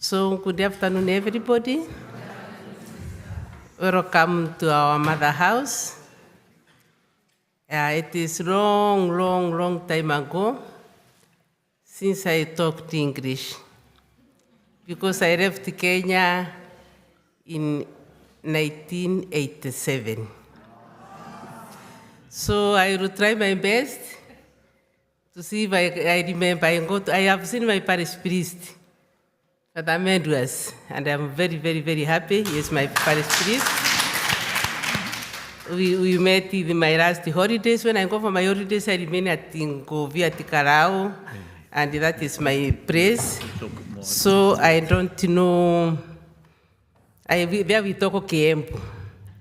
So good afternoon, everybody. Welcome to our mother house. It is long time ago since I talked English, because I left Kenya in 1987. So I will try my best to see if I remember. I have seen my parish priest, Father Medwas, and I'm very happy. He's my parish priest. We met in my last holidays. When I go for my holidays, I remain at Ngovi at Karao, and that is my place. So I don't know. There we talk Kiembu.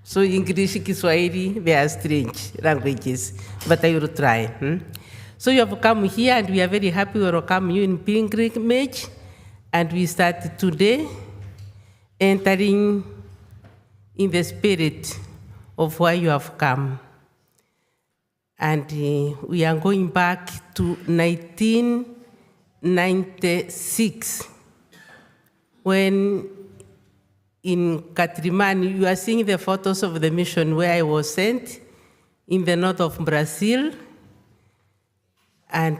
So English, Kiswahili, they are strange languages, but I will try. So you have come here, and we are very happy to welcome you in pilgrimage. And we start today entering in the spirit of where you have come. And we are going back to 1996, when in Catrimani, you are seeing the photos of the mission where I was sent in the north of Brazil. And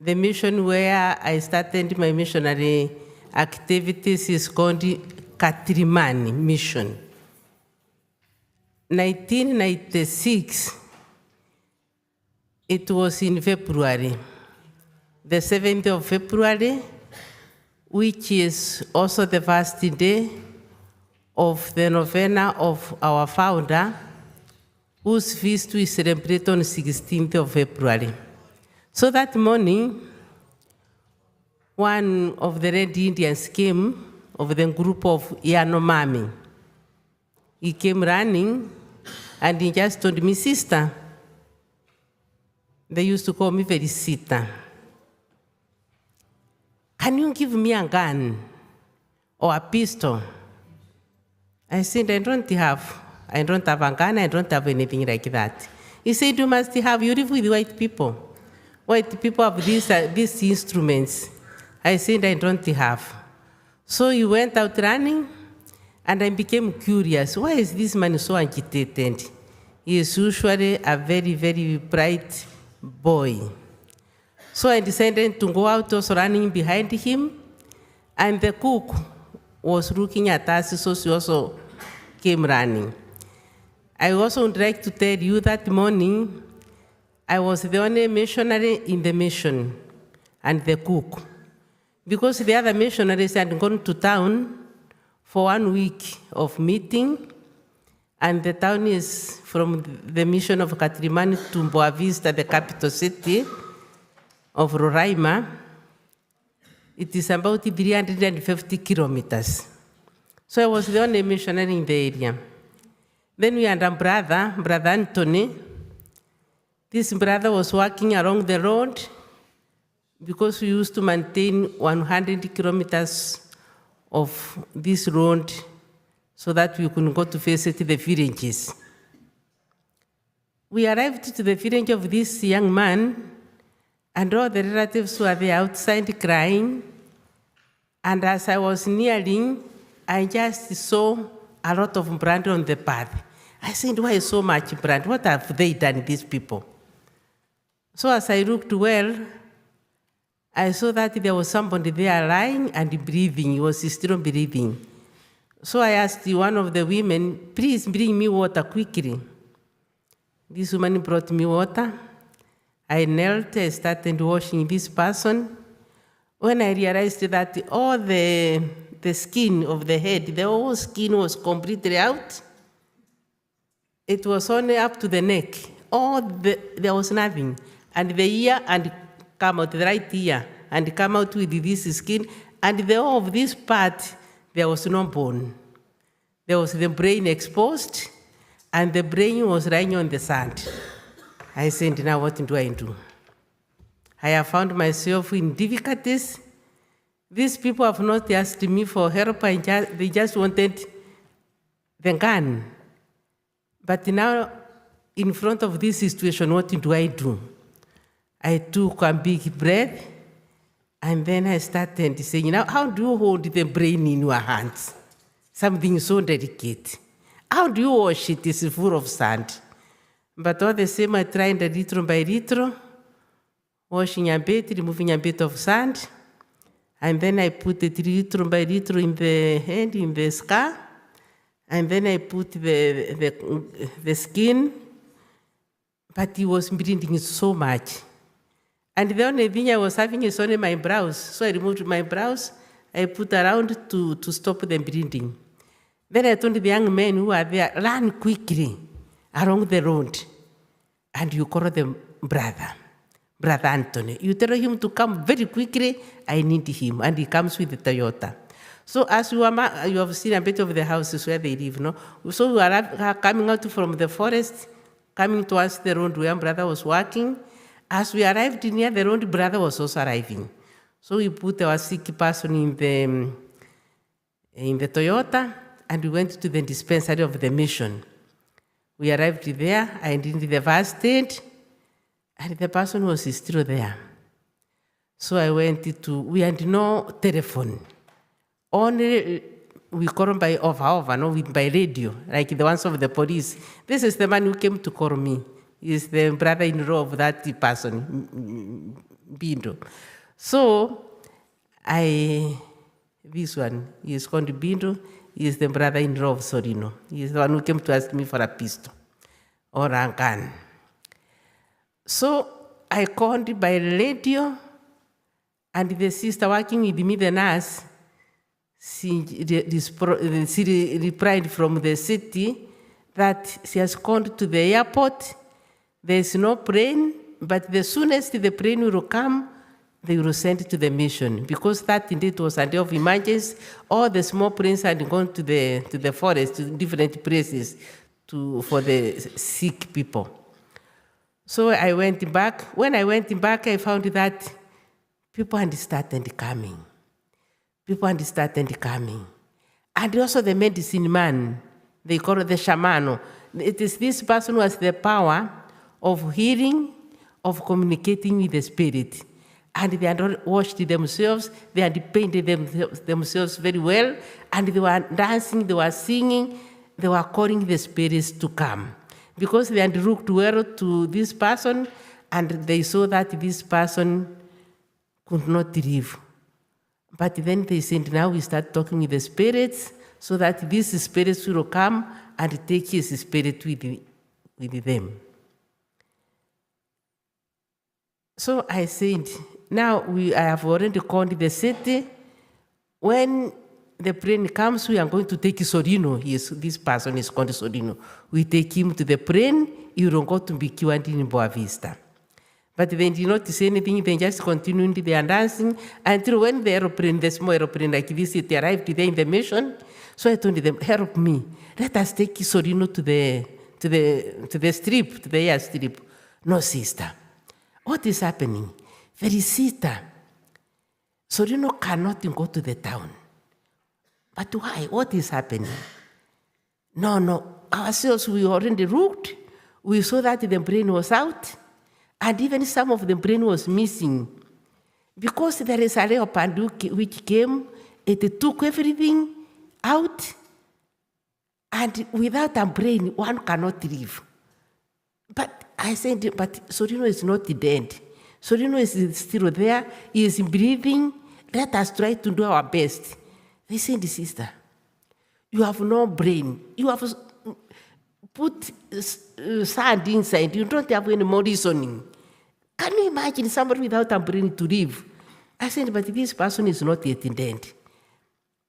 the mission where I started my missionary activities is called Catrimani Mission. 1996, it was in February, the 7th of February, which is also the first day of the novena of our founder, whose feast we celebrate on 16th of February. So that morning, one of the Red Indians came, of the group of Yanomami. He came running, and he just told me, "Sister," they used to call me Felicita, "can you give me a gun or a pistol?" I said, I don't have a gun, I don't have anything like that. He said, "You must have, you live with white people. White people have these instruments." I said, I don't have. So he went out running, and I became curious. Why is this man so agitated? He is usually a very bright boy. So I decided to go out, also running behind him, and the cook was looking at us, so she also came running. I also would like to tell you that morning, I was the only missionary in the mission, and the cook, because the other missionaries had gone to town for 1 week of meeting, and the town is from the mission of Catrimani to Boa Vista, the capital city of Roraima. It is about 350 kilometers. So I was the only missionary in the area. Then we had a brother Anthony. This brother was walking along the road, because we used to maintain 100 kilometers of this road so that we could go to visit the villages. We arrived to the village of this young man, and all the relatives were there outside crying. And as I was nearing, I just saw a lot of blood on the path. I said, "Why so much blood? What have they done, these people?" So as I looked well, I saw that there was somebody there lying and breathing. He was still breathing. So I asked one of the women, "Please bring me water quickly." This woman brought me water. I knelt, I started washing this person. When I realized that all the skin of the head, the whole skin was completely out, it was only up to the neck. There was nothing. And the ear, and come out, the right ear, and come out with this skin, and the whole of this part, there was no bone. There was the brain exposed, and the brain was lying on the sand. I said, now what do I do? I have found myself in difficulties. These people have not asked me for help, they just wanted the gun. But now, in front of this situation, what do? I took a big breath, And then I started saying, now, how do you hold the brain in your hands? Something so delicate. How do you wash it? It's full of sand. But all the same, I tried little by little, washing a bit, removing a bit of sand. And then I put it little by little in the head, in the scar. And then I put the skin. But he was bleeding so much. And the only thing I was having is only my brows. So I removed my brows. I put around to stop the bleeding. Then I told the young men who are there, run quickly along the road. And you call them Brother Anthony. You tell him to come very quickly. I need him. And he comes with the Toyota. So as you have seen a bit of the houses where they live, no? So we are coming out from the forest, coming towards the road where brother was working. As we arrived near the road, brother was also arriving. So we put our sick person in the Toyota, and we went to the dispensary of the mission. We arrived there, I did the first aid, and the person was still there. So I went we had no telephone. Only we call by by radio, like the ones of the police. This is the man who came to call me. He's the brother-in-law of that person, Bindo. So this one, he is called Bindo. He is the brother-in-law of Sorino. He is the one who came to ask me for a pistol or a gun. So I called by radio, and the sister working with me, the nurse, she replied from the city that she has called to the airport. There is no plane, but the soonest the plane will come, they will send it to the mission. Because that indeed was a day of emergency. All the small planes had gone to the forest, to different places for the sick people. So I went back. When I went back, I found that people had started coming. And also the medicine man, they call it the shamano. It is this person who has the power of healing, of communicating with the spirit. And they had washed themselves, they had painted themselves very well, and they were dancing, they were singing, they were calling the spirits to come. Because they had looked well to this person, and they saw that this person could not live. But then they said, now we start talking with the spirits, so that these spirits will come and take his spirit with them. So I said, now I have already called the city. When the plane comes, we are going to take Sorino. This person is called Sorino. We take him to the plane. He will go to be cured in Boa Vista. But they did not say anything. They just continued their dancing until when the small aeroplane like this, it arrived there in the mission. So I told them, help me. Let us take Sorino to the strip, to the airstrip. No, sister. What is happening? Felicita, Sorino cannot go to the town. But why? What is happening? No. Ourselves, we already looked. We saw that the brain was out. And even some of the brain was missing. Because there is a leopard which came, it took everything out. And without a brain, one cannot live. But I said, but Sorino is not dead. Sorino is still there. He is breathing. Let us try to do our best. They said, sister, you have no brain. You have put sand inside. You don't have any more reasoning. Can you imagine somebody without a brain to live? I said, but this person is not yet dead.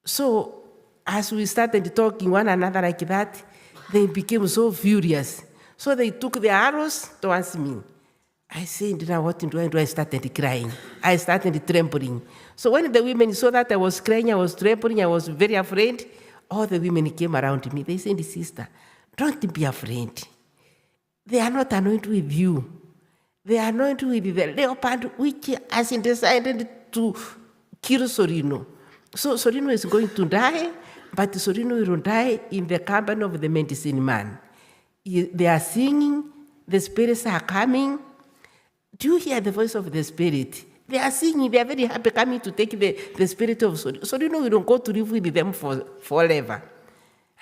So as we started talking one another like that, they became so furious. So they took the arrows towards me. I said, now what do I do? I started crying. I started trembling. So when the women saw that I was crying, I was trembling, I was very afraid, all the women came around me. They said, sister, don't be afraid. They are not anointed with you. They are anointed with the leopard which has decided to kill Sorino. So Sorino is going to die, but Sorino will die in the company of the medicine man. They are singing, the spirits are coming. Do you hear the voice of the spirit? They are singing, they are very happy coming to take the spirit of Sorino. Sorino, we don't go to live with them forever.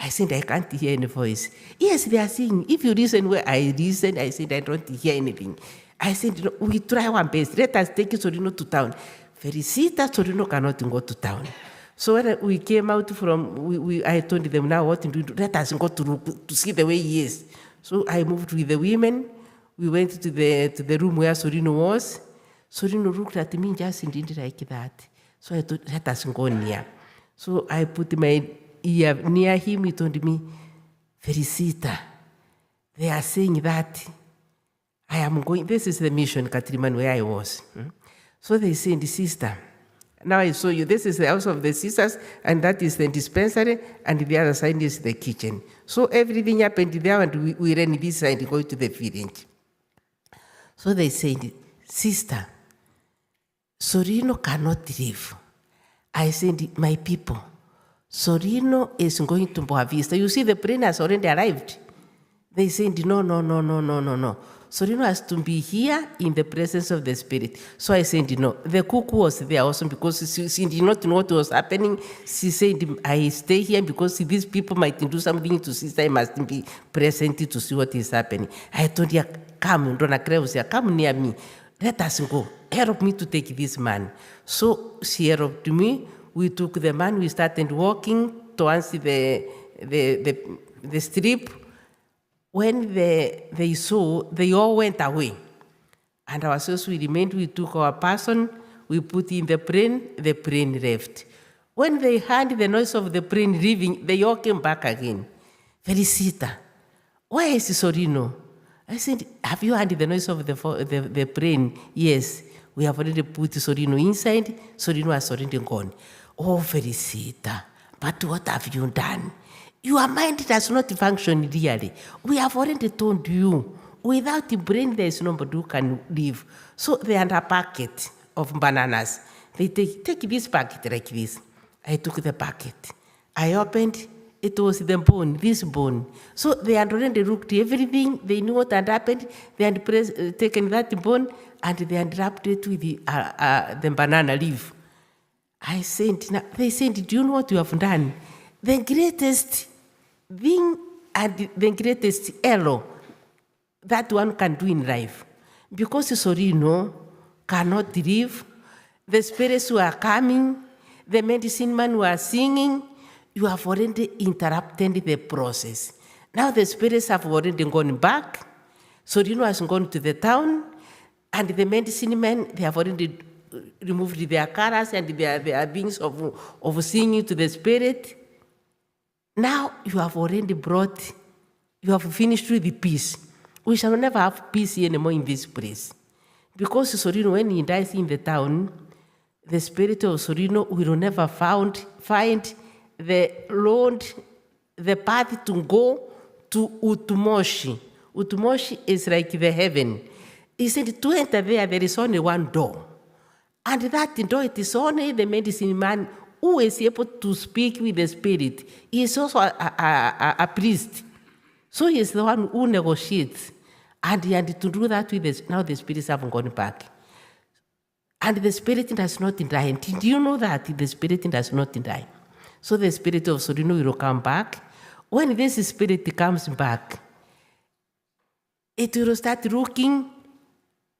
I said, I can't hear any voice. Yes, they are singing. If you listen where I listen, I said, I don't hear anything. I said, no, we try one best. Let us take Sorino to town. Felicita, Sorino cannot go to town. So when we came out from, I told them, now what to do? Let us go to see the way he is. So I moved with the women. We went to the room where Sorino was. Sorino looked at me just indeed like that. So I thought, let us go near. So I put my ear near him. He told me, Felicita, they are saying that I am going, this is the mission, Katriman, where I was. So they said, sister, now I saw you, this is the house of the sisters, and that is the dispensary, and the other side is the kitchen. So everything happened there, and we ran this side to go to the village. So they said, sister, Sorino cannot live. I said, my people, Sorino is going to Boa Vista. You see, the plane has already arrived. They said, no. Sorino has to be here in the presence of the Spirit. So I said, no. The cook was there also because she did not know what was happening. She said, I stay here because these people might do something to sister. I must be present to see what is happening. I told her, come, Donna Kreusia, come near me. Let us go. Help me to take this man. So she helped me. We took the man. We started walking towards the strip. When they saw, they all went away. And ourselves, we remained. We took our person. We put in the plane left. When they heard the noise of the plane leaving, they all came back again. Felicita, where is Sorino? I said, have you heard the noise of the plane? Yes, we have already put Sorino inside. Sorino has already gone. Oh, Felicita, but what have you done? Your mind does not function really. We have already told you, without the brain, there is nobody who can live. So they had a packet of bananas. They take this packet like this. I took the packet. I opened. It was the bone, this bone. So they had already looked at everything. They knew what had happened. They had taken that bone and they had wrapped it with the banana leaf. I said, now, they said, do you know what you have done? The greatest thing and the greatest error that one can do in life. Because Sorino cannot live, the spirits who are coming, the medicine man who are singing, you have already interrupted the process. Now the spirits have already gone back. Sorino has gone to the town, and the medicine men, they have already removed their colors and their beings of singing to the spirit. Now you have already you have finished with the peace. We shall never have peace anymore in this place. Because Sorino, when he dies in the town, the spirit of Sorino will never find the road, the path to go to Utumoshi. Utumoshi is like the heaven. He said to enter there is only one door. And that door, it is only the medicine man who is able to speak with the spirit. He is also a priest. So he is the one who negotiates. And he had to do that with this. Now the spirits haven't gone back. And the spirit does not die. Do you know that the spirit does not die? So the spirit of Sorino will come back. When this spirit comes back, it will start looking.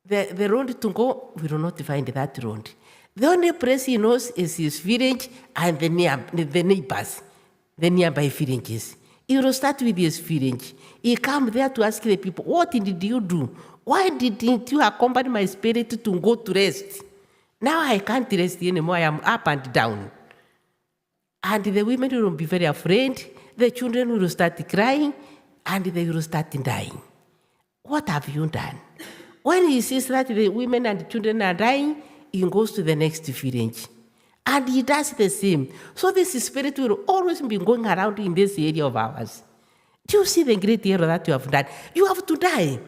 The road to go, we will not find that road. The only place he knows is his village and the neighbors, the nearby villages. He will start with his village. He comes there to ask the people, what did you do? Why didn't you accompany my spirit to go to rest? Now I can't rest anymore. I am up and down. And the women will be very afraid. The children will start crying and they will start dying. What have you done? When he sees that the women and the children are dying, he goes to the next village. And he does the same. So this spirit will always be going around in this area of ours. Do you see the great error that you have done? You have to die.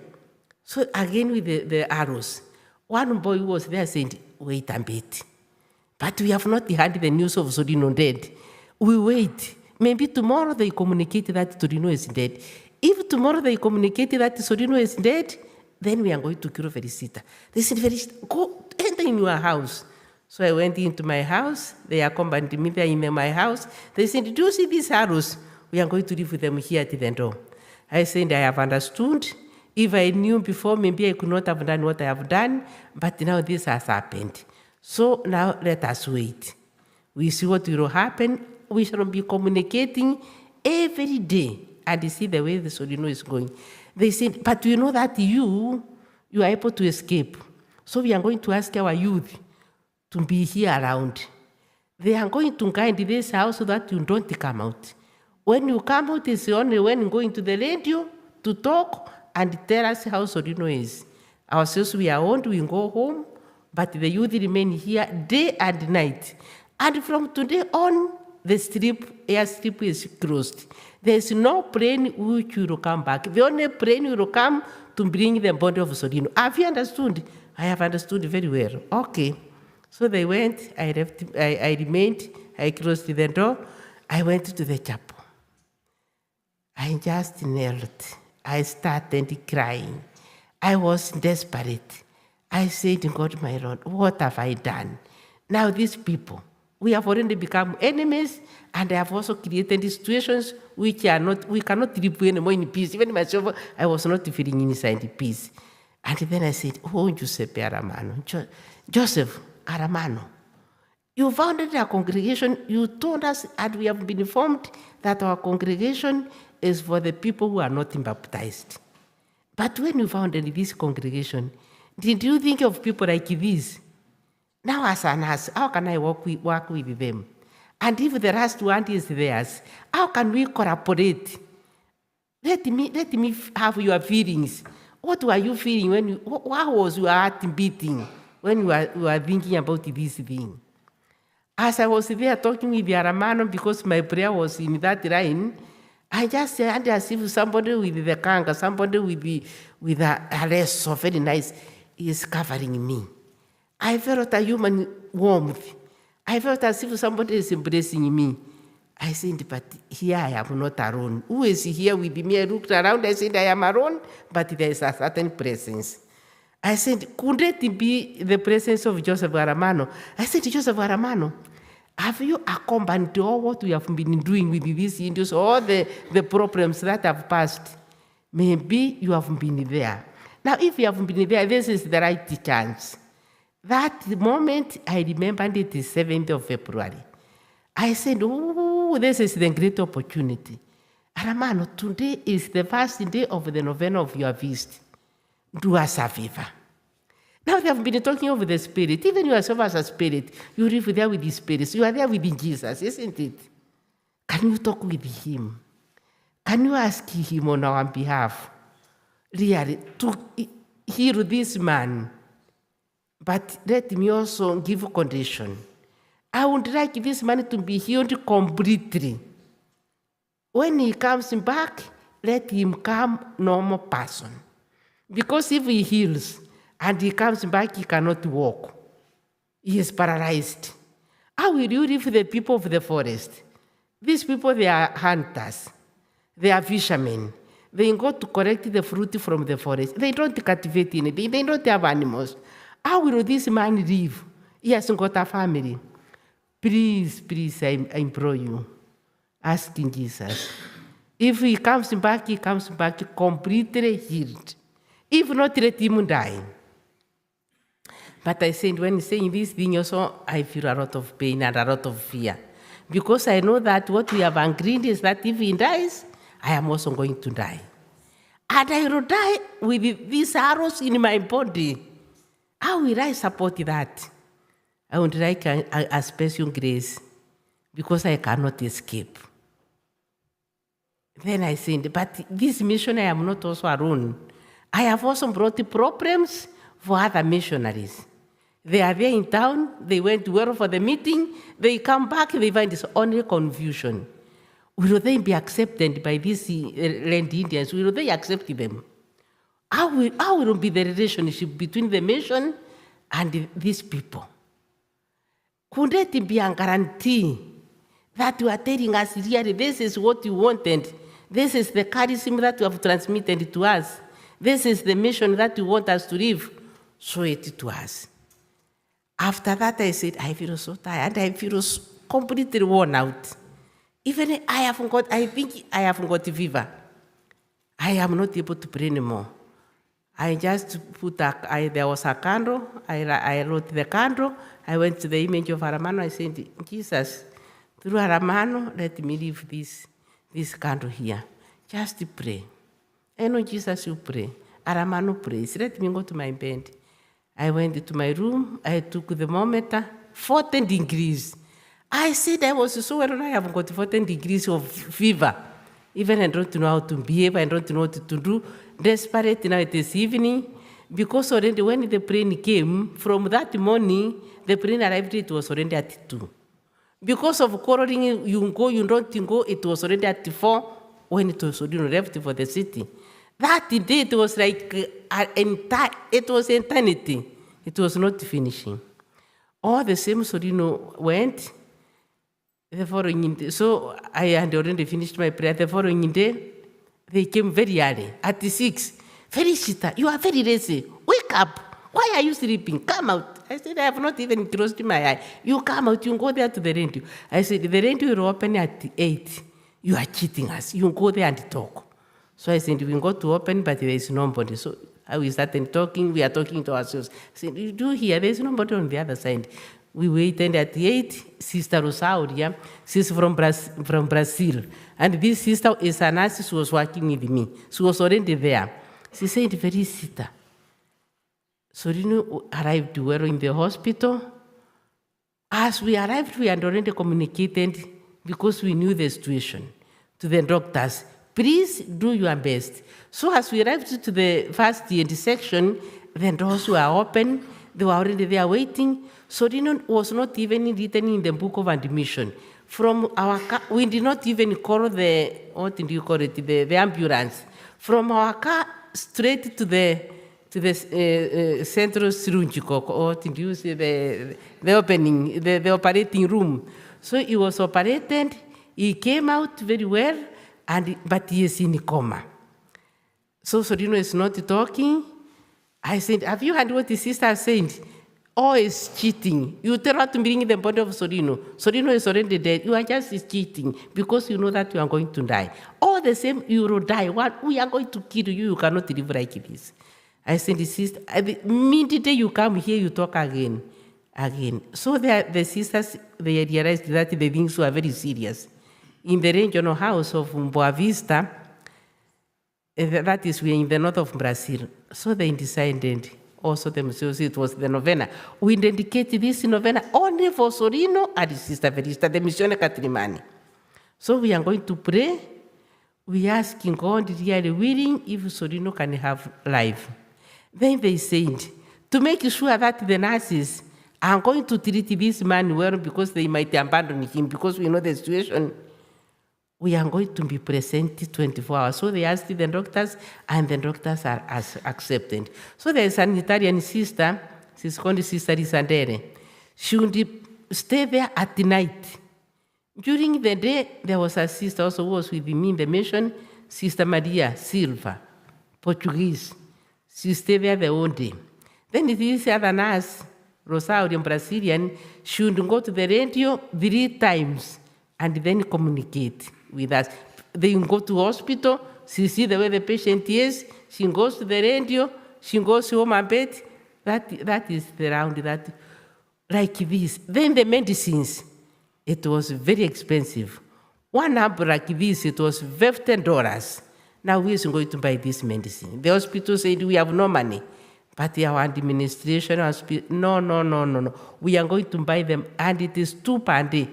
So again with the arrows. One boy who was there said, wait a bit. But we have not heard the news of Sorino dead. We wait. Maybe tomorrow they communicate that Sorino is dead. If tomorrow they communicate that Sorino is dead, then we are going to kill Felicita. They said, Felicita, go enter stay in your house. So I went into my house. They accompanied me there in my house. They said, do you see these arrows? We are going to live with them here at the door. I said, I have understood. If I knew before, maybe I could not have done what I have done, but now this has happened. So now let us wait. We see what will happen. We shall be communicating every day and see the way the Solino is going. They said, but we know that you are able to escape. So we are going to ask our youth to be here around. They are going to guide this house so that you don't come out. When you come out, it's only when you go into the radio to talk and tell us how Solino is. Ourselves, we are owned, we go home, but the youth remain here day and night. And from today on, the airstrip is closed. There is no plane which will come back. The only plane will come to bring the body of Solino. Have you understood? I have understood very well. Okay. So they went, I left, I remained, I closed the door, I went to the chapel. I just knelt. I started crying. I was desperate. I said, God, my Lord, what have I done? Now these people, we have already become enemies, and I have also created situations which are not, we cannot live anymore in peace. Even myself, I was not feeling inside peace. And then I said, oh, Giuseppe Allamano, Joseph Allamano, you founded a congregation, you told us, and we have been informed that our congregation is for the people who are not baptized. But when you founded this congregation, did you think of people like this? Now as an us, how can I work with them? And if the last one is theirs, how can we cooperate? Let me have your feelings. What were you feeling when how was your heart beating when you were thinking about this thing? As I was there talking with the Allamano, because my prayer was in that line, I just had as if somebody with the kanga, somebody with a lasso, very nice, is covering me. I felt a human warmth. I felt as if somebody is embracing me. I said, but here I am not alone. Who is here with me? I looked around, I said, I am alone, but there is a certain presence. I said, could it be the presence of Joseph Allamano? I said, Joseph Allamano, have you accompanied all what we have been doing with these Indians, all the problems that have passed? Maybe you have been there. Now, if you have been there, this is the right chance. That moment, I remembered it is 7th of February. I said, oh, this is the great opportunity. Allamano, today is the first day of the novena of your visit. Do us a favor. Now they have been talking of the Spirit. Even yourself as a spirit, you live there with the Spirit. You are there with Jesus, isn't it? Can you talk with him? Can you ask him on our behalf, really, to heal this man? But let me also give a condition. I would like this man to be healed completely. When he comes back, let him come normal person. Because if he heals and he comes back, he cannot walk. He is paralyzed. How will you live with the people of the forest? These people, they are hunters. They are fishermen. They go to collect the fruit from the forest. They don't cultivate anything. They don't have animals. How will this man live? He hasn't got a family. Please, I implore you, asking Jesus. If he comes back completely healed. If not, let him die. But I said, when saying this thing also, I feel a lot of pain and a lot of fear. Because I know that what we have agreed is that if he dies, I am also going to die. And I will die with these arrows in my body. How will I support that? I would like a special grace because I cannot escape. Then I said, but this mission I am not also alone. I have also brought problems for other missionaries. They are there in town, they went well for the meeting, they come back, they find it's only confusion. Will they be accepted by these land Indians? Will they accept them? How will be the relationship between the mission and these people? Could it be a guarantee that you are telling us really this is what you wanted, this is the charism that you have transmitted to us, this is the mission that you want us to live, show it to us. After that, I said, I feel so tired. I feel completely worn out. Even I think I haven't got fever. I am not able to pray anymore. I just there was a candle. I wrote the candle. I went to the image of Allamano. I said, Jesus, through Allamano, let me leave this candle here. Just pray. I know Jesus, you pray. Allamano prays. Let me go to my bed. I went to my room. I took the thermometer, 14 degrees. I said I was so well, I have got 14 degrees of fever. Even I don't know how to behave, I don't know what to do. Desperate now it is evening, because already when the plane came, from that morning, the plane arrived, it was already at 2. Because of quarreling, you go, you don't go, it was already at 4 when it was already left for the city. That day, it was like it was eternity. It was not finishing. All the same, Sorino went. The following day, so I had already finished my prayer. The following day, they came very early, at 6. Felicita, you are very lazy. Wake up. Why are you sleeping? Come out. I said, I have not even closed my eye. You come out, you go there to the radio. I said, the radio will open at 8. You are cheating us. You go there and talk. So I said, we go to open, but there is nobody. So we started talking, we are talking to ourselves. I said, you do here, there is nobody on the other side. We waited at 8. Sister Rosauria, she's from Brazil. And this sister is a nurse who was working with me. She was already there. She said, Felicita, Sorino arrived well in the hospital. As we arrived, we had already communicated, because we knew the situation, to the doctors. Please do your best. So as we arrived to the first aid section, the doors were open. They were already there waiting. Sorino was not even written in the book of admission. From our car, we did not even call the ambulance. From our car straight to the central surgical, or the opening, the operating room. So he was operated. He came out very well, but he is in coma. So Sorino is not talking. I said, have you heard what the sister said? Oh, it's cheating. You tell her to bring the body of Sorino. Sorino is already dead. You are just cheating because you know that you are going to die. All the same, you will die. What? We are going to kill you. You cannot live like this. I said, sister, immediately you come here, you talk again. So the sisters, they realized that the things were very serious. In the regional house of Boa Vista, that is, we are in the north of Brazil. So they decided also themselves, it was the novena. We dedicated this novena only for Sorino and Sister Felicita, the Missione Catrimani. So we are going to pray. We are asking God, really willing, if Sorino can have life. Then they said, to make sure that the nurses are going to treat this man well, because they might abandon him, because we know the situation, we are going to be present 24 hours. So they asked the doctors, and the doctors are accepted. So there is a sanitarian sister, she's called Sister Isandere. She would stay there at night. During the day, there was a sister also who was with me in the mission, Sister Maria Silva, Portuguese. She stayed there the whole day. Then this other nurse, Rosario, Brazilian, she would go to the radio 3 times and then communicate with us. They go to hospital, she see the way the patient is, she goes to the radio, she goes home and bed. That is the round that, like this. Then the medicines, it was very expensive. One amp like this, it was $15. Now we are going to buy this medicine. The hospital said we have no money. But our administration, no. We are going to buy them, and it is $2 per day.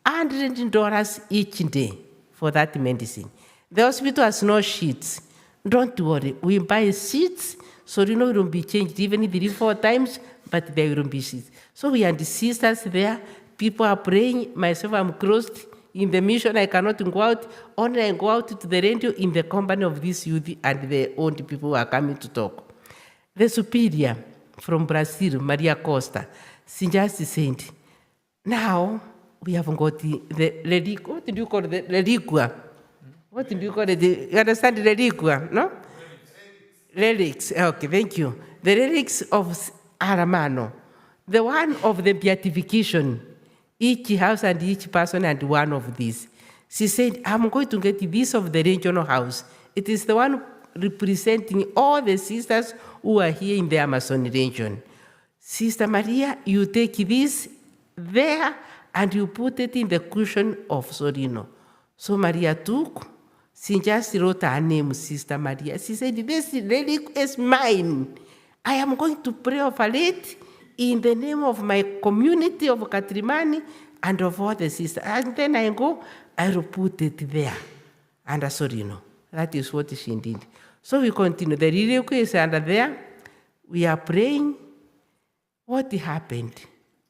$100 each day for that medicine. The hospital has no sheets. Don't worry, we buy sheets, so it will be changed even 3-4 times, but there will be sheets. So we are the sisters there. People are praying. Myself, I'm closed in the mission. I cannot go out. Only I go out to the radio in the company of this youth and the old people who are coming to talk. The superior from Brazil, Maria Costa, she just said, now we have got the reliquia. What do you call the reliquia? What do you call it? You understand the reliquia, no? Relics. Okay, thank you. The relics of Allamano. The one of the beatification, each house and each person had one of these. She said, I'm going to get this of the regional house. It is the one representing all the sisters who are here in the Amazon region. Sister Maria, you take this there and you put it in the cushion of Sorino. So Maria took, she just wrote her name, Sister Maria. She said, this relic is mine. I am going to pray over it in the name of my community of Katrimani and of all the sisters. And then I go, I will put it there under Sorino. That is what she did. So we continue. The relic is under there. We are praying. What happened?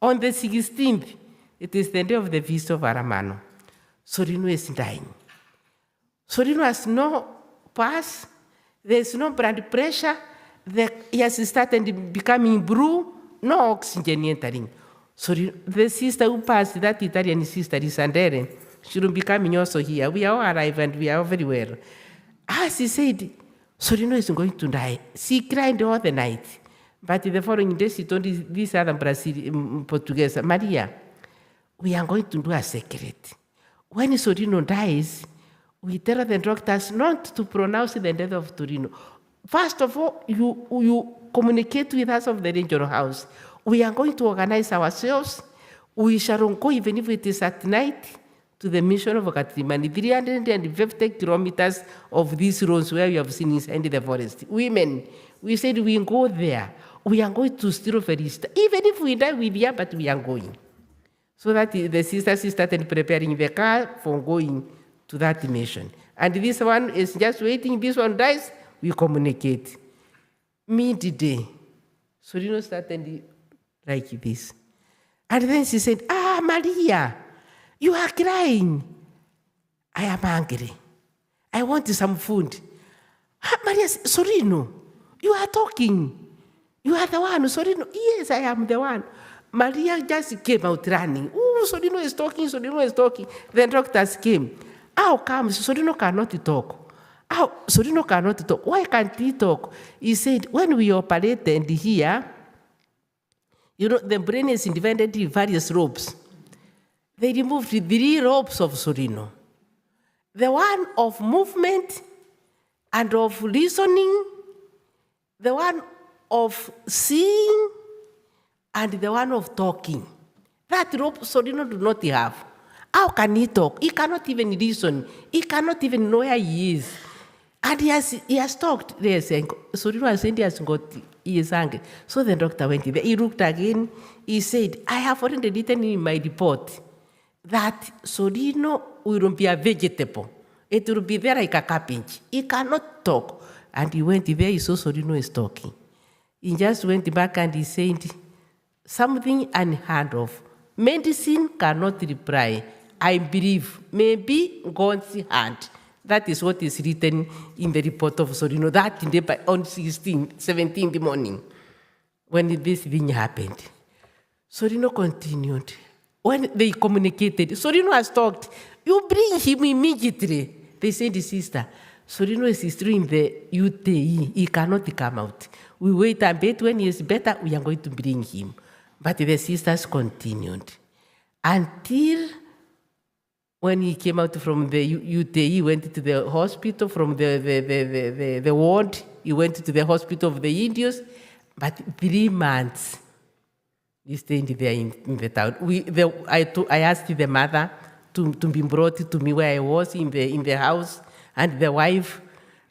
On the 16th, it is the day of the feast of Allamano. Sorino is dying. Sorino has no pulse. There is no blood pressure. He has started becoming blue. No oxygen entering. Sorino, the sister who passed, that Italian sister, Isandere, she will be coming also here. We all arrived and we are very well. As he said, Sorino is going to die. She cried all the night. But the following day, she told this other Brazilian Portuguese, Maria, we are going to do a secret. When Sorino dies, we tell the doctors not to pronounce the death of Torino. First of all, you communicate with us of the regional house. We are going to organize ourselves. We shall go, even if it is at night, to the mission of Katrimani, 350 kilometers of these roads where we have seen inside the forest. Women, we said we go there. We are going to still Ferista. Even if we die, we are, but we are going. So that the sisters started preparing the car for going to that mission. And this one is just waiting. This one dies, we communicate. Midday, Sorino started like this. And then she said, Maria, you are crying. I am hungry. I want some food. Maria, Sorino, you are talking. You are the one, Sorino. Yes, I am the one. Maria just came out running. Oh, Sorino is talking, Sorino is talking. Then doctors came. How come Sorino cannot talk? How Sorino cannot talk? Why can't he talk? He said, when we operated here, the brain is divided in various lobes. They removed 3 lobes of Sorino. The one of movement and of listening, the one of seeing, and the one of talking. That rope Sorino do not have. How can he talk? He cannot even listen. He cannot even know where he is. And he has talked. Sorino has said he is angry. So the doctor went there. He looked again. He said, I have already written in my report that Sorino will be a vegetable. It will be there like a cabbage. He cannot talk. And he went there. He saw Sorino is talking. He just went back and he said, something unheard of. Medicine cannot reply. I believe maybe God's hand. That is what is written in the report of Sorino. That day on 17th morning, when this thing happened. Sorino continued. When they communicated, Sorino has talked. You bring him immediately. They said, sister, Sorino is still in the UTE. He cannot come out. We wait a bit. When he is better, we are going to bring him. But the sisters continued until when he came out from the UTE, he went to the hospital from the ward. He went to the hospital of the Indians. But 3 months, he stayed there in the town. I asked the mother to be brought to me where I was in the house, and the wife.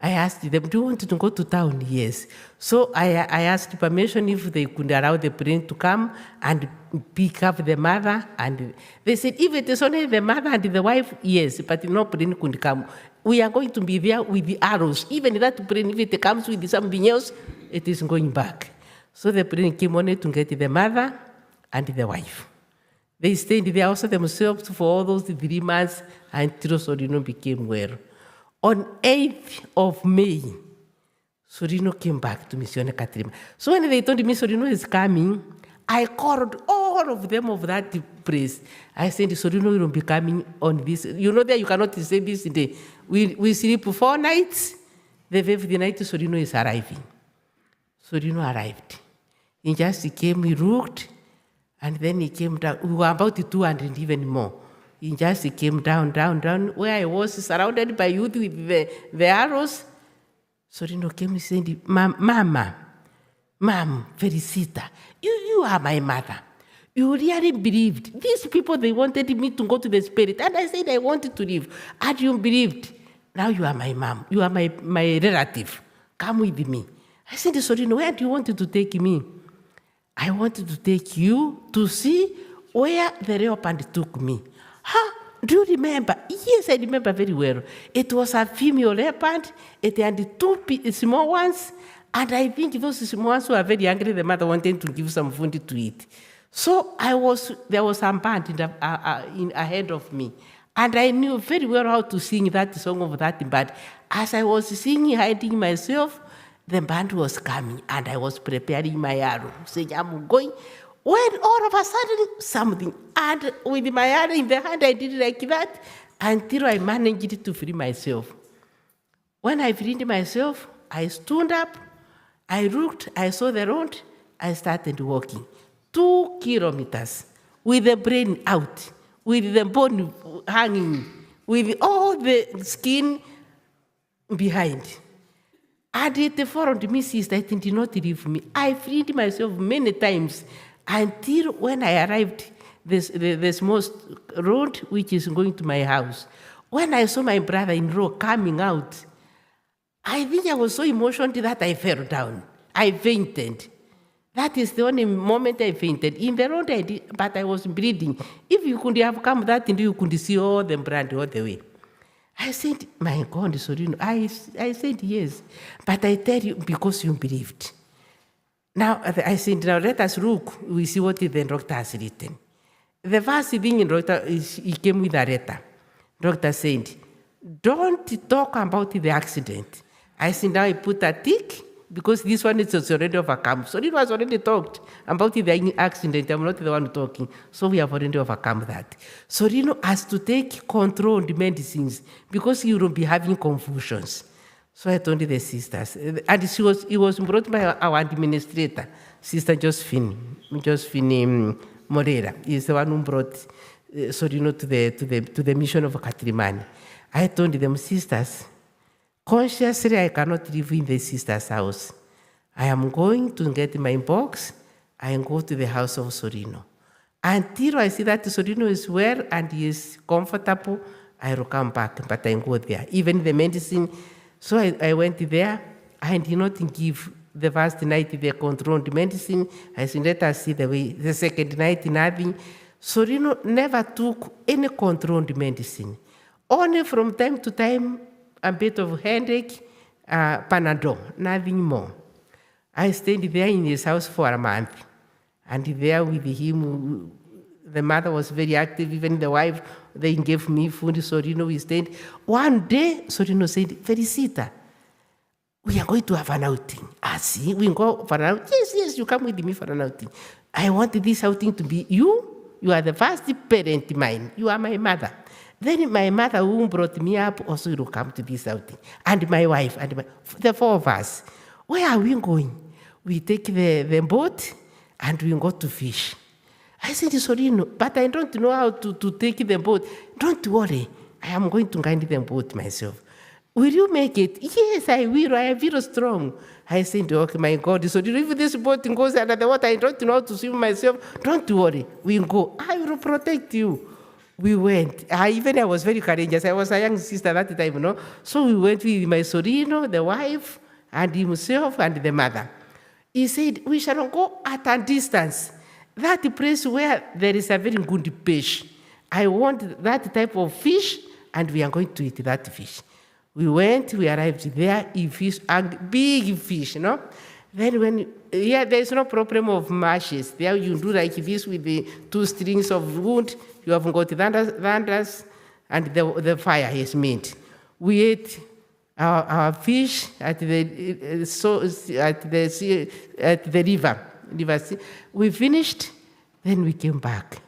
I asked them, do you want to go to town? Yes. So I asked permission if they could allow the plane to come and pick up the mother. And they said, if it is only the mother and the wife, yes, but no plane could come. We are going to be there with the arrows. Even that plane, if it comes with something else, it is going back. So the plane came only to get the mother and the wife. They stayed there also themselves for all those 3 months until Sorino became well. On 8th of May, Sorino came back to Mission Katrima. So when they told me Sorino is coming, I called all of them of that place. I said, Sorino will be coming on this. You know that you cannot say this day. We sleep 4 nights. The 5th night, Sorino is arriving. Sorino arrived. He just came, he looked, And then he came down. We were about 200 even more. He just came down, where I was surrounded by youth with the arrows. Sorino came and said, Mom, Felicita, you are my mother. You really believed. These people, they wanted me to go to the spirit. And I said I wanted to live. And you believed. Now you are my mom. You are my relative. Come with me. I said, Sorino, where do you want to take me? I wanted to take you to see where the leopard took me. Do you remember? Yes, I remember very well. It was a female leopard. It had two small ones. And I think those small ones were very angry. The mother wanted to give some food to eat. So there was some band ahead of me. And I knew very well how to sing that song of that band. As I was singing, hiding myself, the band was coming. And I was preparing my arrow, saying, I'm going. When all of a sudden, something. And with my arrow in the hand, I did it like that until I managed to free myself. When I freed myself, I stood up, I looked, I saw the road, I started walking. 2 kilometers with the brain out, with the bone hanging, with all the skin behind. And it followed me, sister, it did not leave me. I freed myself many times until when I arrived the small road which is going to my house. When I saw my brother-in-law coming out, I think I was so emotional that I fell down. I fainted. That is the only moment I fainted. In the road I did, but I was bleeding. If you could have come that, you could see all the blood all the way. I said, my God, Sorino. I said yes. But I tell you, because you believed. Now, I said, now let us look. We see what the doctor has written. The first thing in doctor is he came with a letter. Doctor said, don't talk about the accident. I said, now I put a tick, because this one is already overcome. So it was already talked about the accident. I'm not the one talking. So we have already overcome that. So Rino has to take control of the medicines because he will be having confusions. So I told the sisters. And he was brought by our administrator, Sister Josephine Moreira. He's the one who brought Sorino to the mission of Catrimani. I told them, sisters, consciously, I cannot live in the sister's house. I am going to get my box and go to the house of Sorino. Until I see that Sorino is well and he is comfortable, I will come back, but I go there. Even the medicine, so I went there. I did not give the first night the controlled medicine. I said, let us see the way. The second night, nothing. Sorino never took any controlled medicine. Only from time to time, a bit of headache, Panadol, nothing more. I stayed there in his house for a month. And there with him, the mother was very active, even the wife, they gave me food, Sorino, we stayed. One day, Sorino said, Felicita, we are going to have an outing. See, we go for an outing. Yes, you come with me for an outing. I want this outing to be you. You are the first parent mine. You are my mother. Then my mother who brought me up also will come to this outing. And my wife, and the 4 of us. Where are we going? We take the boat and we go to fish. I said, Sorino, but I don't know how to take the boat. Don't worry. I am going to guide the boat myself. Will you make it? Yes, I will. I am very strong. I said, okay, my God, Sorino, if this boat goes under the water, I don't know how to swim myself. Don't worry. We'll go. I will protect you. We went. I was very courageous. I was a young sister at that time, no? So we went with my Sorino, the wife, and himself, and the mother. He said, we shall go at a distance. That place where there is a very good fish. I want that type of fish, and we are going to eat that fish. We went, we arrived there, fish, a big fish, no? Then there is no problem of mashes. There you do like this with the 2 strings of wood. You have got thunders, and the fire is made. We ate our fish at the river. We finished, then we came back.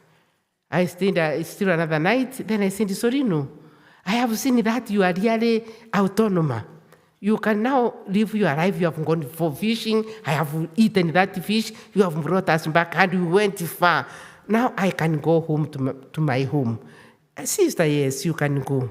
I stayed still another night. Then I said, Sorino, I have seen that you are really autonomous. You can now live your life. You have gone for fishing. I have eaten that fish. You have brought us back and we went far. Now I can go home to my home. Sister, yes, you can go.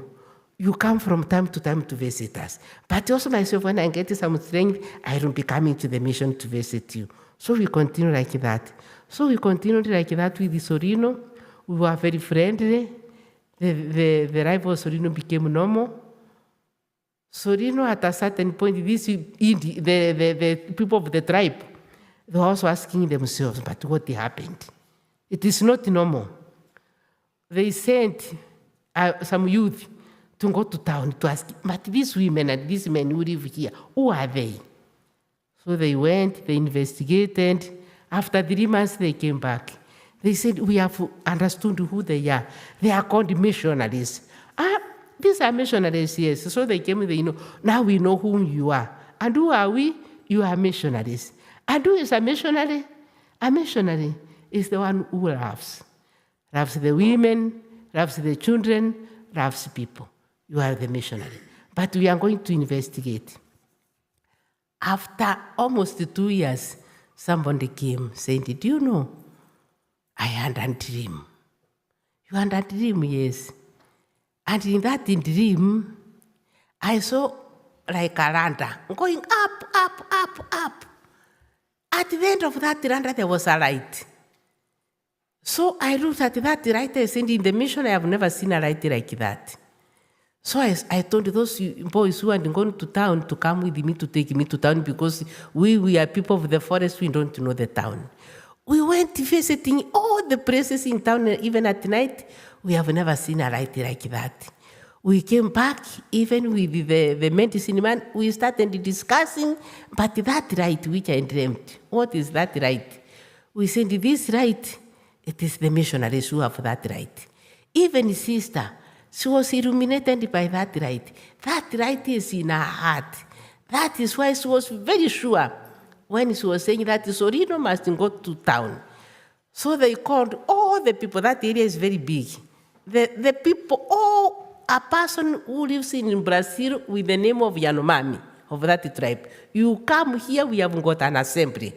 You come from time to visit us. But also myself, when I get some strength, I will be coming to the mission to visit you. So we continue like that. So we continued like that with the Sorino. We were very friendly. The life of Sorino became normal. Sorino, at a certain point, the people of the tribe, they were also asking themselves, but what happened? It is not normal. They sent some youth to go to town to ask, but these women and these men who live here, who are they? So they went, they investigated. After 3 months, they came back. They said, we have understood who they are. They are called missionaries. These are missionaries, yes. So they came, now we know whom you are. And who are we? You are missionaries. And who is a missionary? A missionary is the one who loves. Loves the women, loves the children, loves people. You are the missionary. But we are going to investigate. After almost 2 years, somebody came saying, did you know? I had a dream. You had a dream, yes. And in that dream, I saw like a ladder going up, up, up, up. At the end of that ladder, there was a light. So I looked at that light. I said, in the mission, I have never seen a light like that. So I told those boys who had gone to town to come with me to take me to town because we are people of the forest, we don't know the town. We went visiting all the places in town, even at night. We have never seen a light like that. We came back, even with the medicine man, we started discussing, but that light which I dreamt, what is that light? We said, this light, it is the missionaries who have that light. Even sister, she was illuminated by that light. That light is in her heart. That is why she was very sure when she was saying that Sorino must go to town. So they called all the people. That area is very big. The people, a person who lives in Brazil with the name of Yanomami, of that tribe. You come here, we have got an assembly.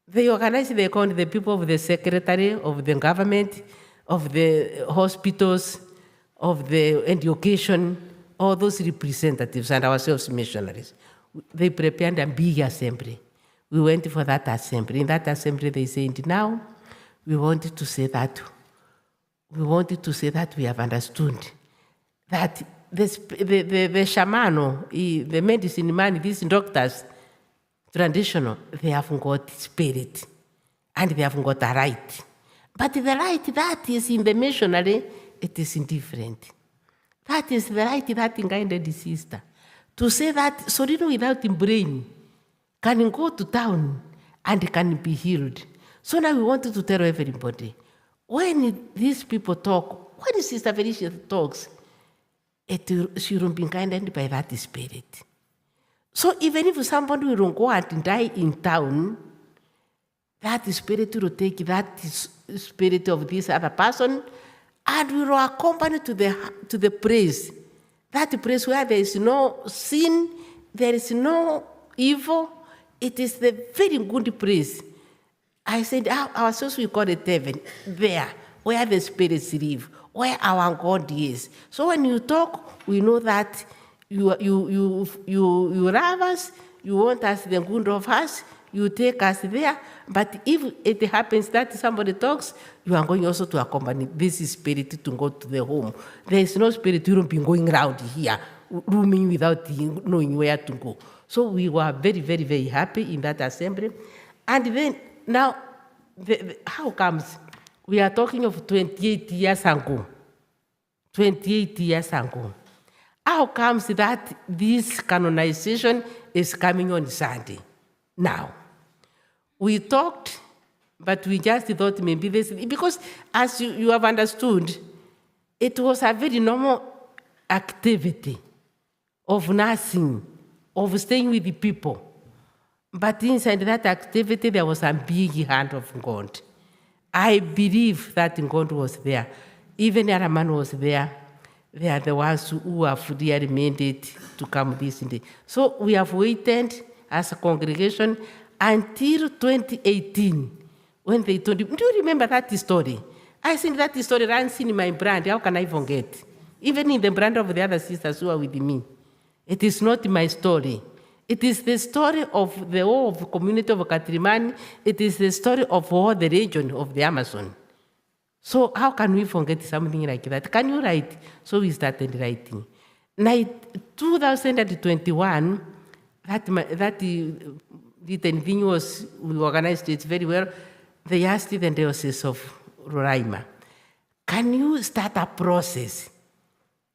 They organized, they called the people of the secretary, of the government, of the hospitals, of the education, all those representatives and ourselves missionaries. They prepared a big assembly. We went for that assembly. In that assembly, they said, now, we wanted to say that we have understood that the shamano, the medicine man, these doctors, traditional, they have got spirit and they have got a right. But the right that is in the missionary, it is indifferent. That is the right that guided the sister. To say that Sorino without brain can go to town and can be healed. So now we wanted to tell everybody, when these people talk, when Sister Felicia talks, she will be guided by that spirit. So even if somebody will go and die in town, that spirit will take that spirit of this other person and will accompany to the place. That place where there is no sin, there is no evil, it is the very good place. I said, ourselves we call it heaven, there, where the spirits live, where our God is. So when you talk, we know that you love us, you want us the good of us, you take us there. But if it happens that somebody talks, you are going also to accompany this spirit to go to the home. There is no spirit you don't be going around here, roaming without knowing where to go. So we were very, very, very happy in that assembly. And then now, how comes we are talking of 28 years ago? 28 years ago. How comes that this canonization is coming on Sunday? Now, we talked, but we just thought maybe this, because as you have understood, it was a very normal activity of nursing, of staying with the people. But inside that activity, there was a big hand of God. I believe that God was there. Even Allamano was there. They are the ones who have really made it to come this day. So we have waited as a congregation until 2018 when they told him, do you remember that story? I think that story runs in my brand. How can I forget? Even in the brand of the other sisters who are with me. It is not my story. It is the story of the whole of community of Catrimani. It is the story of all the region of the Amazon. So how can we forget something like that? Can you write? So we started writing. Now, 2021, that thing was, we organized it very well. They asked the Diocese of Roraima, can you start a process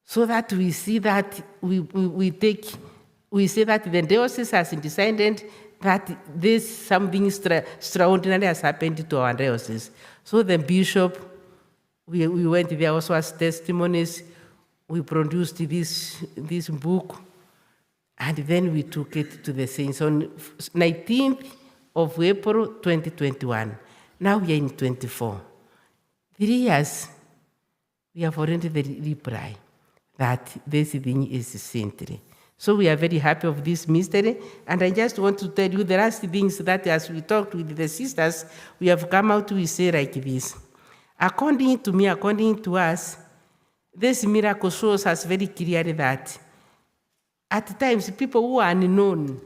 so that we see that we say that the diocese has decided that this something extraordinary has happened to our diocese. So the bishop, we went there also as testimonies. We produced this book, and then we took it to the saints on 19th of April 2021. Now we are in 24. 3 years, we have already the reply that this thing is saintly. So we are very happy of this mystery, and I just want to tell you the last things that as we talked with the sisters, we have come out, we say like this. According to me, according to us, this miracle shows us very clearly that at times people who are unknown,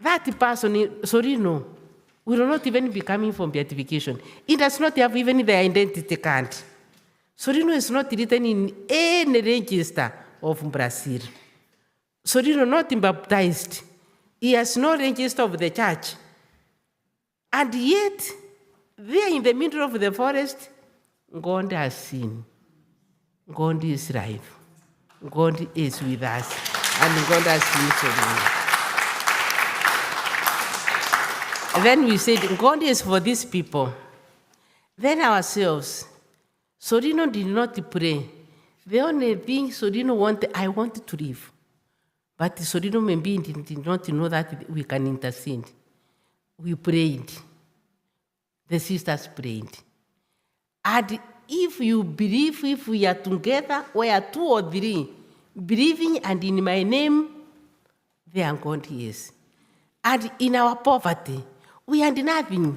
that person, Sorino, will not even be coming from beatification. It does not have even the identity card. Sorino is not written in any register of Brazil. Sorino not baptized. He has no register of the church. And yet, there in the middle of the forest, God has seen. God is life. God is with us. And God has seen Sorino. And then we said, God is for these people. Then ourselves, Sorino did not pray. The only thing Sorino wanted, I wanted to live. But Sorino maybe did not know that we can intercede. We prayed. The sisters prayed. And if you believe, if we are together, we are 2 or 3, believing and in my name, there God is. And in our poverty, we had nothing.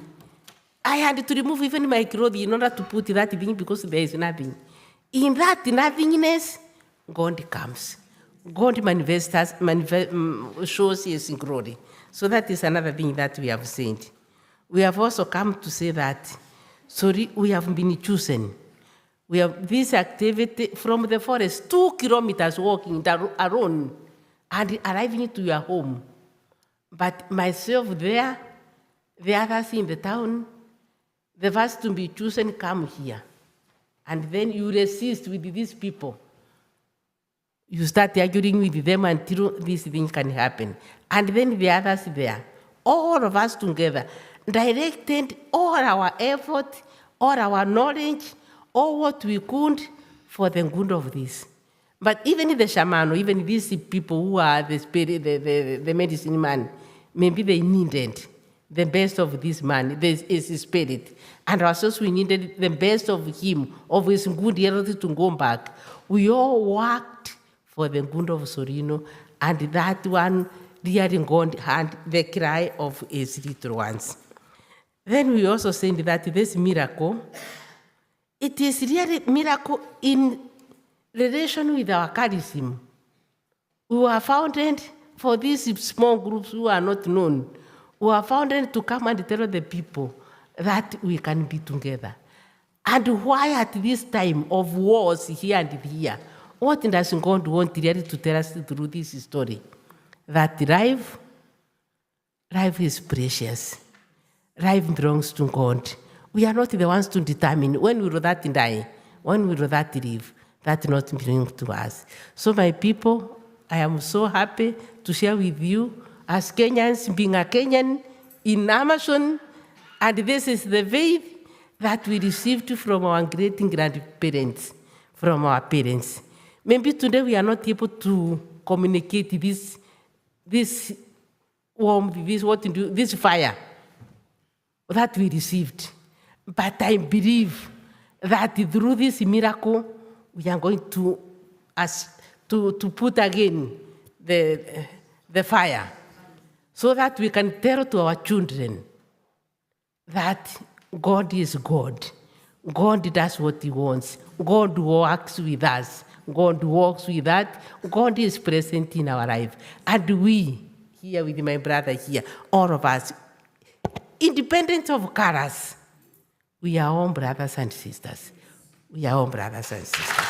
I had to remove even my clothes in order to put that thing because there is nothing. In that nothingness, God comes. God shows His glory. So that is another thing that we have said. We have also come to say that, we have been chosen. We have this activity from the forest, 2 kilometers walking alone and arriving to your home. But myself there, the others in the town, the first to be chosen come here. And then you resist with these people. You start arguing with them until this thing can happen. And then the others there, all of us together, directed all our effort, all our knowledge, all what we could for the good of this. But even the Allamano, even these people who are the spirit, the medicine man, maybe they needed the best of this man, this is his spirit. And ourselves, we needed the best of him, of his good health to go back. We all worked for the good of Sorino, and that one hearing God had the cry of his little ones. Then we also said that this miracle, it is really a miracle in relation with our charism. We were founded for these small groups who are not known. We were founded to come and tell the people that we can be together. And why at this time of wars here and here, what does God want really to tell us through this story? That life is precious. Life belongs to God. We are not the ones to determine when we will that die, when we will that live. That not belongs to us. So my people, I am so happy to share with you as Kenyans, being a Kenyan in Amazon, and this is the faith that we received from our great grandparents, from our parents. Maybe today we are not able to communicate this warmth, this fire that we received. But I believe that through this miracle, we are going to us to put again the fire, so that we can tell to our children that God is God. God does what he wants. God works with us. God walks with us. God is present in our life. And we, here with my brother here, all of us, independent of colors, we are all brothers and sisters. We are all brothers and sisters.